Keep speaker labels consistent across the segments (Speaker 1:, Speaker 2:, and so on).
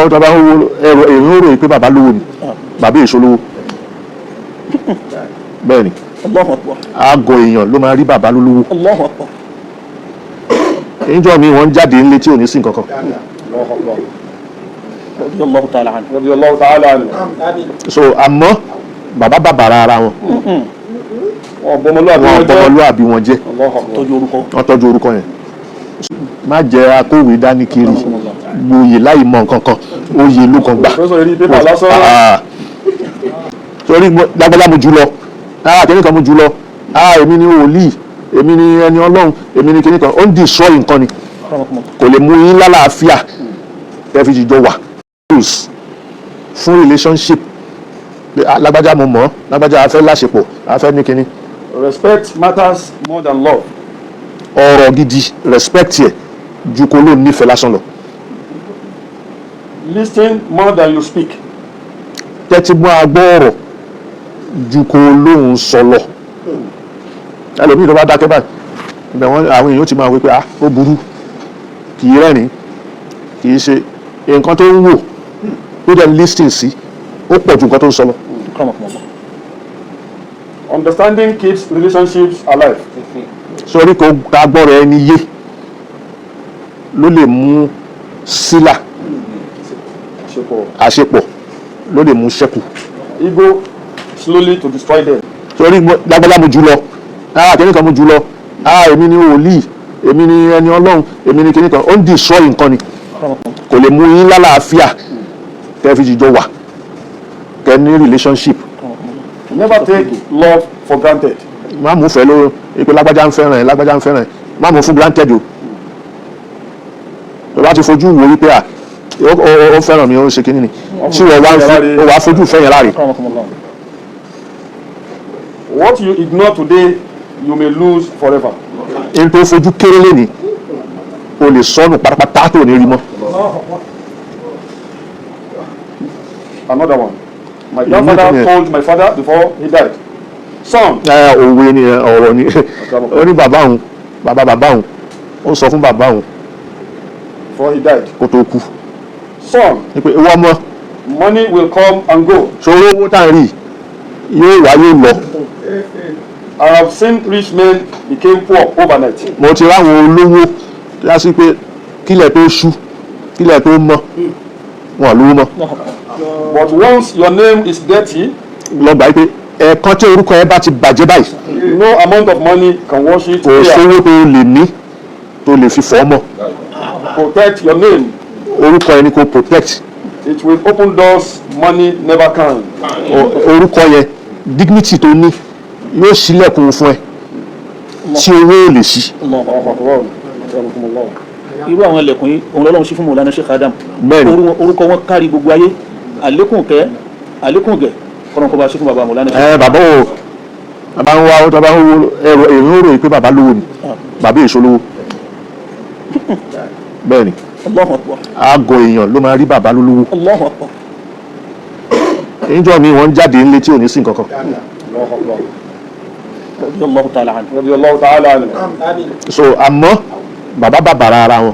Speaker 1: wá tó bá ń wo èèyàn rò pé bàbá lówó ni bàbá èso lówó bẹ́ẹ̀ ni àgọ́ èèyàn ló máa rí bàbá lólówó níjọ́ mi wọ́n jáde ńlé tí ò ní sí nǹkan kan. So àmọ́ bàbá bàbàrà ara wọn ọ̀bọ̀mọlúàbí wọn jẹ́ wọ́n tọ́jú orúkọ yẹn. Má jẹ́ akówé dání kiri gboyè láì mọ nǹkan kan oyè ló kan gbà. Torí lágbàlá mu jùlọ kìnìkan mu jùlọ èmi ni wòlíì èmi ni ẹni ọlọ́run èmi ni kìnìkan ó ń destroy nǹkan ni kò lè mú yín lálàáfíà ẹ fi jìjọ wà fún relationship lágbájá mo mọ̀ lágbájá afẹ́ láṣepọ̀ afẹ́ ní kíní.
Speaker 2: Respect matters more than love.
Speaker 1: Ọ̀rọ̀ gidi respect yẹ ju kó ló nífẹ̀ẹ́ lásán lọ.
Speaker 2: Listen more than you speak.
Speaker 1: Tẹ́tí mọ́ agbọ́ ọ̀rọ̀ ju kó lóhùn sọ lọ. Ẹlòmíì tó bá dákẹ́ báyìí ibẹ̀ wọ́n àwọn èèyàn ti máa wí pé ó burú kì í rẹ́rìn kì í ṣe nǹkan tó ń wò ló dẹ̀ listen sí ó pọ̀ ju nǹkan tó ń sọ lọ.
Speaker 2: Understanding keeps relationships alive.
Speaker 1: Sórí kò ká gbọ́rọ̀ ẹni yé ló lè mú sílà àṣepọ̀ ló lè mú ṣẹ́kù.
Speaker 2: Ego slowly to destroy them.
Speaker 1: Sórí lágbàlá mu jùlọ kìnìkan mu jùlọ èmi ni wòlíì èmi ni ẹni ọlọ́run èmi ni kìnìkan ó ń destroy nǹkan ni kò lè mú yín lálàáfíà tẹ́ fi jìjọ wà kẹ́ ní relationship.
Speaker 2: Never take love for granted.
Speaker 1: Má mú fẹ́ ló ipe lágbájá ń fẹ́ràn ẹ̀ lágbájá ń fẹ́ràn ẹ̀ má mú fún granted o. Tó bá ti fojú wo wípé ó fẹ́ràn mi ó ń ṣe kínní ni tí wọ́n wá fojú fẹ́ yẹn láre.
Speaker 2: What you ignore today you may lose forever.
Speaker 1: Ẹni tó fojú kéré lé ní o lè sọnù pátápátá tó ní rí mọ́.
Speaker 2: Another one. My grandfather told my father before he died, son.
Speaker 1: Òwe ni ọ̀rọ̀ ni ó ní bàbá òun bàbá òun ó sọ fún bàbá òun
Speaker 2: before he died
Speaker 1: kó tó kú.
Speaker 2: Son.
Speaker 1: Ìwọ ọmọ.
Speaker 2: Money will come and go.
Speaker 1: Ṣòro owó tá à ń rí yóò wá yóò lọ.
Speaker 2: I have seen rich men became poor overnight.
Speaker 1: Mo ti ráwọn olówó lásì pé kílẹ̀ tó ṣú kílẹ̀ tó mọ́ wọn lówó mọ́.
Speaker 2: But once your name is dirty,
Speaker 1: lọ́gbà pé ẹ̀ẹ̀kan tí orúkọ ẹ bá ti bàjẹ́ báyìí.
Speaker 2: No amount of money can wash it.
Speaker 1: Kò sówó tó lè ní tó lè fi fọ́ mọ́.
Speaker 2: Protect your name.
Speaker 1: Orúkọ ẹni kò protect.
Speaker 2: It will open doors money never can.
Speaker 1: Orúkọ yẹn dignity tó ní yóò ṣílẹ̀kùn fún ẹ tí owó ò lè ṣí.
Speaker 3: Irú àwọn ẹlẹ́kùn yìí òun lọ́lọ́run sí fún Mọ̀lánà Sheikh Adam.
Speaker 1: Bẹ́ẹ̀ni.
Speaker 3: Orúkọ wọn kárí gbogbo ayé àlékún gẹ̀ kọ́nà kọ́ bá sí fún bàbá Mọ̀lánà.
Speaker 1: Bàbá wo bàbá ń wá ọ̀tọ̀ bá ń wo èèyàn rò pé bàbá lówó ni bàbá èso lówó. Bẹ́ẹ̀ni. Àgọ́ èèyàn ló máa rí bàbá lólówó. Níjọ́ mi wọ́n jáde ńlé tí ò ní sí nǹkan kan. So àmọ́ bàbá bàbàrà ara wọn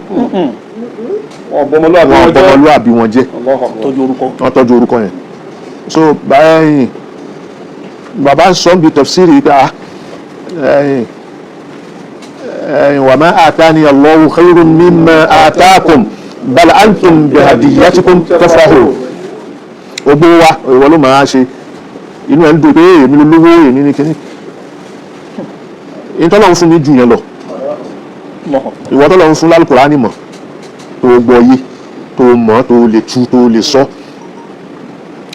Speaker 1: ọ̀bọ̀mọlúàbí wọn jẹ́ wọ́n tọ́jú orúkọ yẹn. So báyìí bàbá sọ bí tafsiri pé wa ma atani Allahu khayrun mimma atakum bal antum bihadiyatikum tafrahun. Gbogbo wa ìwọ ló máa ṣe inú ẹ̀ ń dùn pé èmi ló lówó èmi ní kíní ìtọ́lọ́run fún mi jù yẹn lọ. Ìwọ tọ́lọ́run fún lálùkùránì mọ̀ tó gbọ́ yé tó mọ̀ tó lè tú tó lè sọ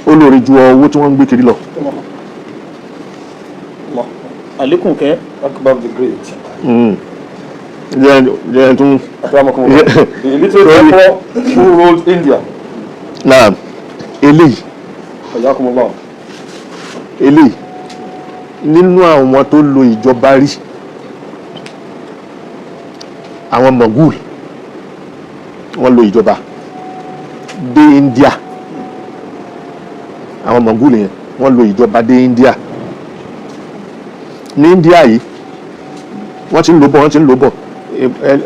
Speaker 1: ó lórí ju owó tí wọ́n ń gbé kiri lọ.
Speaker 3: Àlékún kẹ́
Speaker 2: above the great.
Speaker 1: Jẹ́ tún.
Speaker 2: The illiterate people who ruled India.
Speaker 1: Náà eléyìí nínú àwọn tó lo ìjọba rí àwọn Mughal wọ́n lo ìjọba dé India. Àwọn Mughal yẹn wọ́n lo ìjọba dé India. Ní India yìí wọ́n ti ń lò bọ̀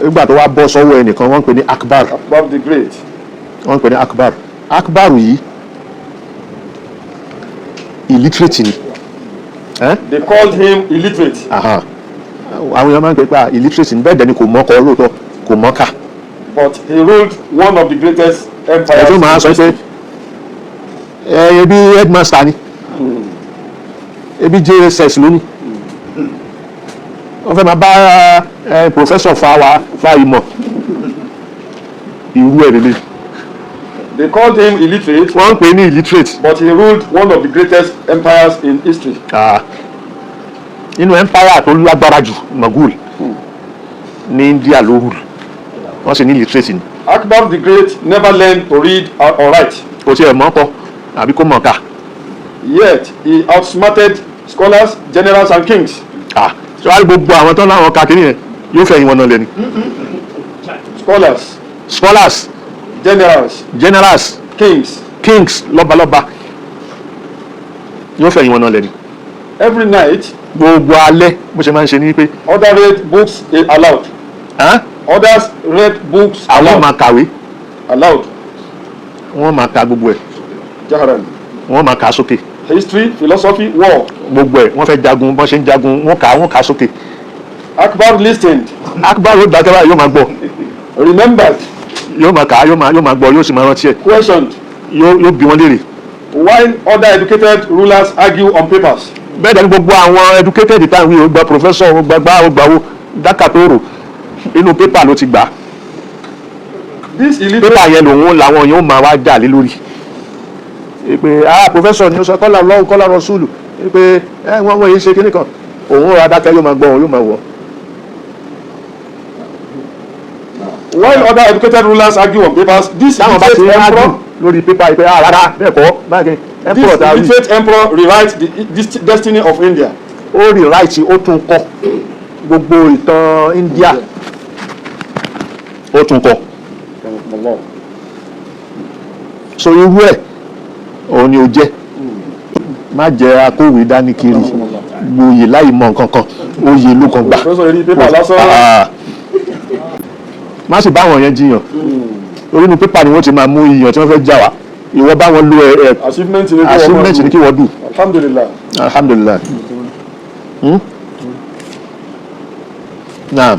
Speaker 1: ìgbà tó wá bọ́ sọ́wọ́ ẹnìkan wọ́n ń pè ní Akbar.
Speaker 2: Akbar the Great.
Speaker 1: Wọ́n ń pè ní Akbar. Akbaru yìí illiterate ni.
Speaker 2: They called him illiterate.
Speaker 1: àwọn èèyàn máa ń pè pé illiterate ni, bẹ́ẹ̀ dẹ̀ ni kò mọ̀ kọ lóòótọ́, kò mọ̀ kà.
Speaker 2: But he ruled one of the greatest empires.
Speaker 1: ẹ̀sùn máa sọ pé ebi headmaster ni, ebi JSS lónìí, wọ́n fẹ́ máa bá professor fa ìmọ̀ irú ẹ̀ lélẹ̀.
Speaker 2: They called him illiterate.
Speaker 1: wọ́n ń pè ní illiterate.
Speaker 2: But he ruled one of the greatest empires in history.
Speaker 1: Nínú empire tó lágbára jù Mughal ní India ló rule, wọ́n sì ní illiterate ni.
Speaker 2: Akbar the Great never learned to read or write.
Speaker 1: Kò tiẹ̀ mọ̀ kọ àbí kó mọ̀ ká.
Speaker 2: Yet he outsmarted scholars, generals and kings.
Speaker 1: Ṣé wàá rí gbogbo àwọn tó láwọn ká kiri yẹn yóò fẹ̀yìn wọn náà lẹ́nu. Scholars, generals, kings lọ́balọ́ba yóò fẹ̀yìn wọn náà lẹ́nu.
Speaker 2: Every night,
Speaker 1: gbogbo alẹ́ bó ṣe máa ń ṣe ní pé.
Speaker 2: others read books aloud. Others read books aloud.
Speaker 1: Àwọn máa kàwé.
Speaker 2: Aloud.
Speaker 1: Wọ́n máa ka gbogbo ẹ̀.
Speaker 2: Jaharan.
Speaker 1: Wọ́n máa kà á sókè.
Speaker 2: History, philosophy, war.
Speaker 1: Gbogbo ẹ̀ wọ́n fẹ́ jagun, bọ́n ṣe ń jagun wọ́n kà á sókè.
Speaker 2: Akbar listened.
Speaker 1: Akbar ló dákẹ́ báyìí yóò máa gbọ́.
Speaker 2: Remembered.
Speaker 1: Yóò máa kà á, yóò máa gbọ́, yóò sì máa rántí ẹ̀.
Speaker 2: Questioned.
Speaker 1: Yóò bí wọ́n léèrè.
Speaker 2: While other educated rulers argue on papers.
Speaker 1: Bẹ́ẹ̀ dẹ̀ ni gbogbo àwọn educated táwọn yóò gba professor ó gba wo dákà tó rò inú pépà ló ti gbà. Pépà yẹn làwọn yóò máa wá jà lé lórí. Pé professor ni ó sọ kọ́lá lọ́wọ́ kọ́lá rọ́súlù pé wọ́n yìí ṣe kíní kan òun ra dákẹ́ yóò máa gbọ́ yóò máa wọ̀.
Speaker 2: While other educated rulers argue on papers, this illiterate emperor
Speaker 1: lórí pépà yìí pé rárá bẹ́ẹ̀ kọ́ báyìí emperor ta rí.
Speaker 2: This illiterate emperor rewrites the destiny of India.
Speaker 1: Ó rewrite ó tún kọ gbogbo ìtàn India ó tún kọ. So irú ẹ̀ òun ni ó jẹ́ má jẹ́ akówé dání kiri gboyè láì mọ nǹkan kan oyè ló kàn gbà. Má sì bá àwọn yẹn jiyàn lórí inú pépà ni wọ́n ti máa mú iyàn tí wọ́n fẹ́ jà wá ìwọ bá wọn lo
Speaker 2: achievement
Speaker 1: ni kí wọ́n dù. Alhamdulillah. Naam.